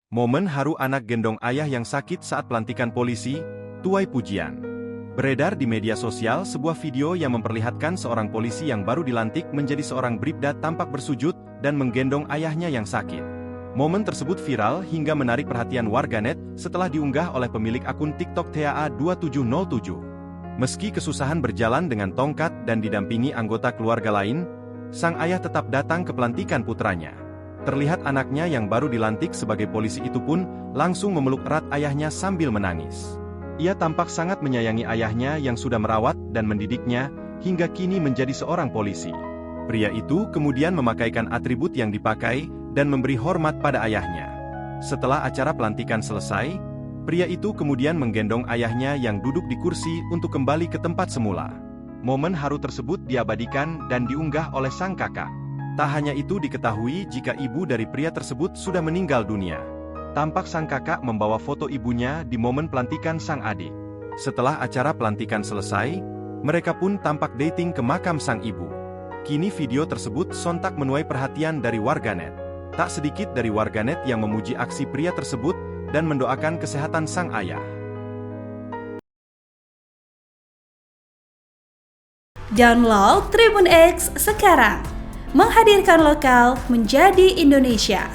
Momen haru anak gendong ayah yang sakit saat pelantikan polisi, tuai pujian. Beredar di media sosial sebuah video yang memperlihatkan seorang polisi yang baru dilantik menjadi seorang bribda tampak bersujud dan menggendong ayahnya yang sakit. Momen tersebut viral hingga menarik perhatian warganet setelah diunggah oleh pemilik akun TikTok TAA2707. Meski kesusahan berjalan dengan tongkat dan didampingi anggota keluarga lain, sang ayah tetap datang ke pelantikan putranya. Terlihat anaknya yang baru dilantik sebagai polisi itu pun langsung memeluk erat ayahnya sambil menangis. Ia tampak sangat menyayangi ayahnya yang sudah merawat dan mendidiknya hingga kini menjadi seorang polisi. Pria itu kemudian memakaikan atribut yang dipakai dan memberi hormat pada ayahnya. Setelah acara pelantikan selesai, pria itu kemudian menggendong ayahnya yang duduk di kursi untuk kembali ke tempat semula. Momen haru tersebut diabadikan dan diunggah oleh sang kakak. Tak hanya itu, diketahui jika ibu dari pria tersebut sudah meninggal dunia. Tampak sang kakak membawa foto ibunya di momen pelantikan sang adik. Setelah acara pelantikan selesai, mereka pun tampak dating ke makam sang ibu. Kini video tersebut sontak menuai perhatian dari warganet. Tak sedikit dari warganet yang memuji aksi pria tersebut dan mendoakan kesehatan sang ayah. Download Tribun X sekarang, menghadirkan lokal menjadi Indonesia.